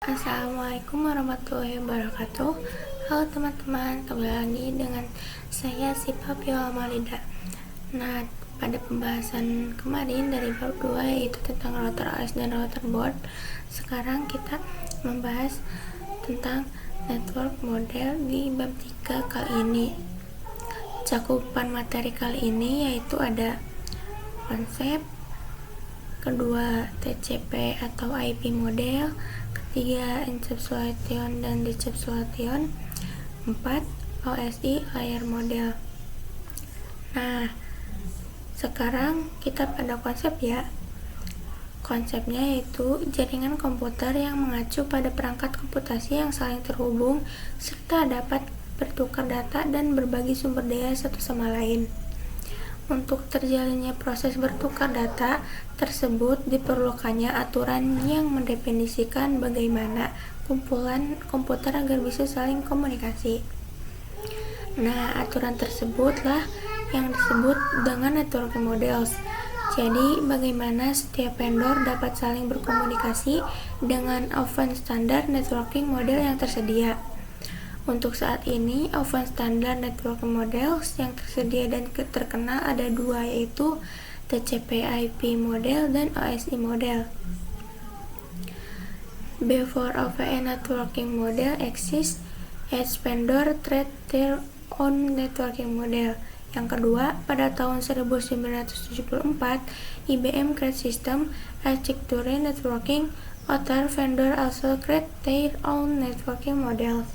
Assalamualaikum warahmatullahi wabarakatuh. Halo teman-teman, kembali lagi dengan saya Sipa Viola Malida. Nah, pada pembahasan kemarin dari bab 2 yaitu tentang router OS dan router board, sekarang kita membahas tentang network model di bab 3 kali ini. Cakupan materi kali ini yaitu ada konsep, kedua TCP atau IP model, ketiga encapsulation dan decapsulation, 4 OSI layer model. Nah, sekarang kita pada konsep ya. Konsepnya yaitu jaringan komputer yang mengacu pada perangkat komputasi yang saling terhubung serta dapat bertukar data dan berbagi sumber daya satu sama lain. Untuk terjalinnya proses bertukar data tersebut diperlukannya aturan yang mendefinisikan bagaimana kumpulan komputer agar bisa saling komunikasi. Nah, aturan tersebutlah yang disebut dengan networking models. Jadi, bagaimana setiap vendor dapat saling berkomunikasi dengan open standard networking model yang tersedia. Untuk saat ini, open standard networking models yang tersedia dan terkenal ada dua, yaitu TCP/IP model dan OSI model. Before open networking model exists, each vendor treat their own networking model. Yang kedua, pada tahun 1974, IBM create system architecture networking. Other vendor also create their own networking models.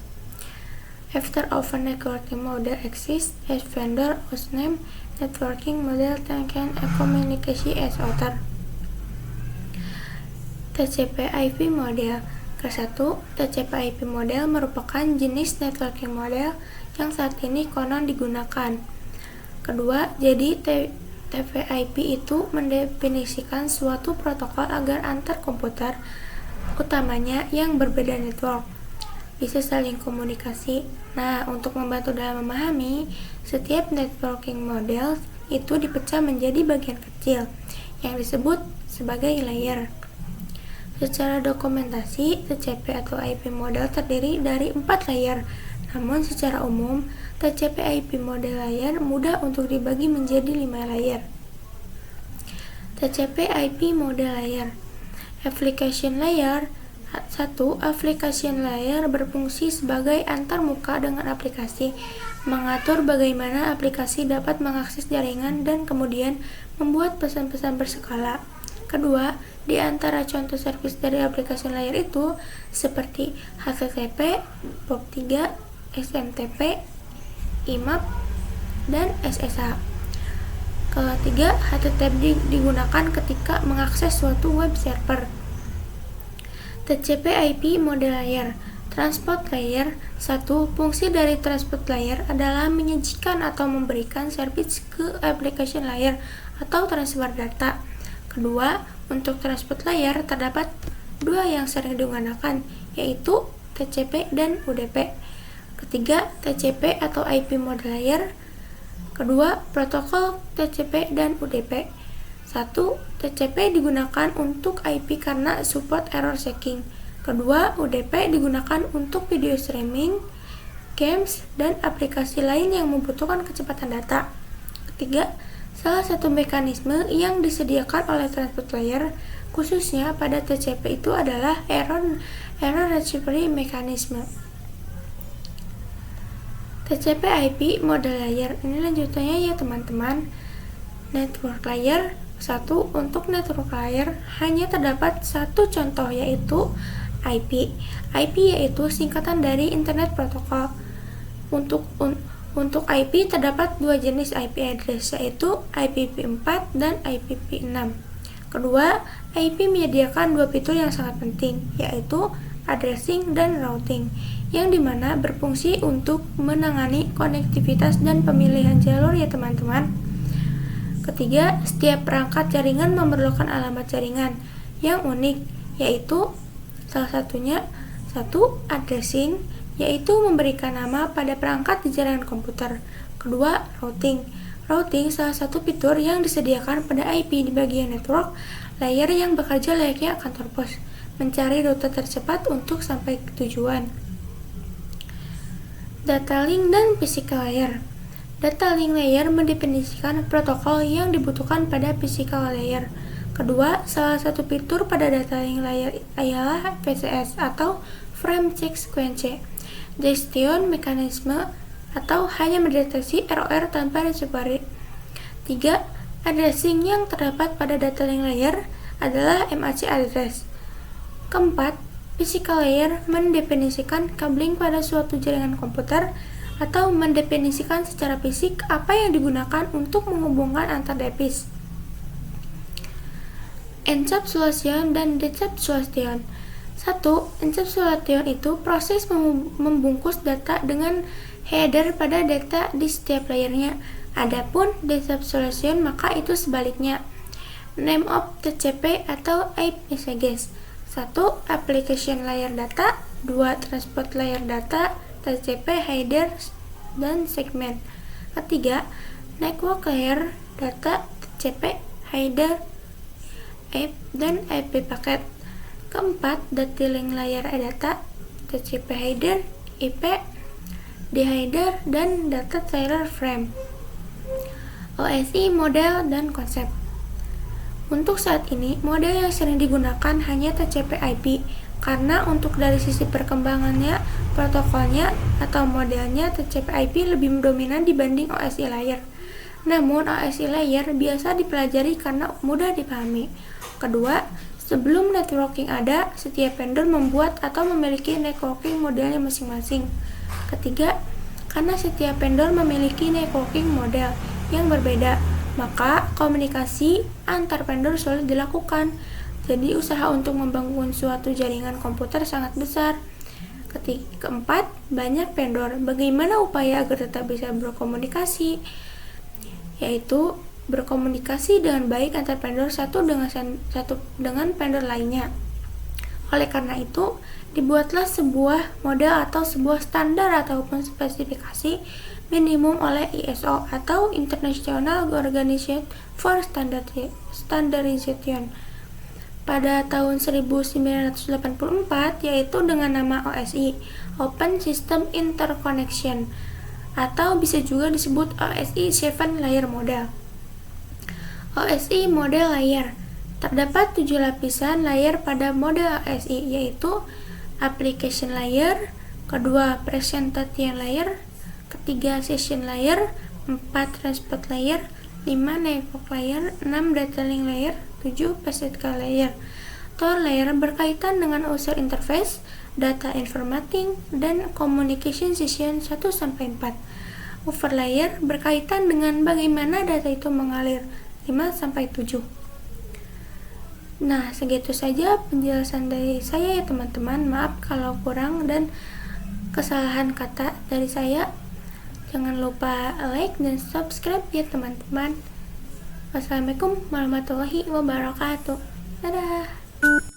After open networking model exists, each vendor was named networking model that can communicate as other. TCP/IP model. Ke-1, TCP/IP model merupakan jenis networking model yang saat ini konon digunakan. Kedua, jadi TCP/IP itu mendefinisikan suatu protokol agar antar komputer, utamanya yang berbeda network, bisa saling komunikasi. Nah, untuk membantu dalam memahami, setiap networking model itu dipecah menjadi bagian kecil yang disebut sebagai layer. Secara dokumentasi, TCP atau IP model terdiri dari 4 layer. Namun secara umum, TCP/IP model layer mudah untuk dibagi menjadi 5 layer. TCP/IP model layer. Application layer. 1. Application layer berfungsi sebagai antarmuka dengan aplikasi, mengatur bagaimana aplikasi dapat mengakses jaringan dan kemudian membuat pesan-pesan berskala. Kedua, di antara contoh service dari application layer itu seperti HTTP, POP3, SMTP, IMAP, dan SSH. Ketiga, HTTP digunakan ketika mengakses suatu web server. TCP/IP model layer. Transport layer. 1. Fungsi dari transport layer adalah menyajikan atau memberikan service ke application layer atau transfer data. Kedua, untuk transport layer terdapat dua yang sering digunakan, yaitu TCP dan UDP. Ketiga, TCP atau IP model layer. Kedua, protokol TCP dan UDP. 1. TCP digunakan untuk IP karena support error checking. Kedua, UDP digunakan untuk video streaming, games, dan aplikasi lain yang membutuhkan kecepatan data. Ketiga, salah satu mekanisme yang disediakan oleh transport layer, khususnya pada TCP itu adalah error recovery mechanism. TCP/IP model layer. Ini lanjutannya ya teman-teman. Network layer. 1. Untuk network layer hanya terdapat satu contoh, yaitu IP. IP yaitu singkatan dari Internet Protocol. Untuk IP terdapat dua jenis IP address, yaitu IPv4 dan IPv6. Kedua, IP menyediakan dua fitur yang sangat penting, yaitu addressing dan routing, yang dimana berfungsi untuk menangani konektivitas dan pemilihan jalur ya teman-teman. Ketiga, setiap perangkat jaringan memerlukan alamat jaringan yang unik, yaitu salah satunya 1. Addressing, yaitu memberikan nama pada perangkat di jaringan komputer. Kedua, routing. Routing salah satu fitur yang disediakan pada IP di bagian network layer yang bekerja layaknya kantor pos. mencari rute tercepat untuk sampai ke tujuan. Data link dan physical layer. Data link layer mendefinisikan protokol yang dibutuhkan pada physical layer. Kedua, salah satu fitur pada data link layer ialah VCS atau Frame Check Sequence, gestion mekanisme atau hanya mendeteksi error tanpa recovery. 3. Addressing yang terdapat pada data link layer adalah MAC address. Keempat, physical layer mendefinisikan cabling pada suatu jaringan komputer atau mendefinisikan secara fisik apa yang digunakan untuk menghubungkan antar device. Encapsulation dan decapsulation. 1. Encapsulation itu proses membungkus data dengan header pada data di setiap layernya. Adapun decapsulation maka itu sebaliknya. Name of TCP atau IP messages. 1. Application layer data. 2. Transport layer data, TCP header dan segmen. Ketiga, network layer data, TCP header, IP dan IP paket. Keempat, data link layer data, TCP header, IP, di header dan data trailer frame. OSI model dan konsep. Untuk saat ini, model yang sering digunakan hanya TCP/IP karena untuk dari sisi perkembangannya, protokolnya atau modelnya TCP/IP lebih dominan dibanding OSI layer. Namun OSI layer biasa dipelajari karena mudah dipahami. Kedua, sebelum networking ada, setiap vendor membuat atau memiliki networking modelnya masing-masing. Ketiga, karena setiap vendor memiliki networking model yang berbeda, maka komunikasi antar vendor sulit dilakukan. Jadi usaha untuk membangun suatu jaringan komputer sangat besar. Keempat, banyak vendor. Bagaimana upaya agar tetap bisa berkomunikasi? Yaitu berkomunikasi dengan baik antar vendor satu dengan vendor lainnya. Oleh karena itu, dibuatlah sebuah model atau sebuah standar ataupun spesifikasi minimum oleh ISO atau International Organization for Standardization pada tahun 1984, yaitu dengan nama OSI, Open System Interconnection, atau bisa juga disebut OSI 7 Layer Model. OSI model layer. Terdapat 7 lapisan layer pada model OSI, yaitu application layer, kedua presentation layer, ketiga session layer, 4 transport layer, 5 network layer, 6 data link layer, 7 physical layer. Tor layer berkaitan dengan user interface, data informating, dan communication session 1-4. Over layer berkaitan dengan bagaimana data itu mengalir 5-7. Nah, segitu saja penjelasan dari saya ya teman-teman. Maaf kalau kurang dan kesalahan kata dari saya. Jangan lupa like dan subscribe ya teman-teman. Wassalamualaikum warahmatullahi wabarakatuh. Dadah.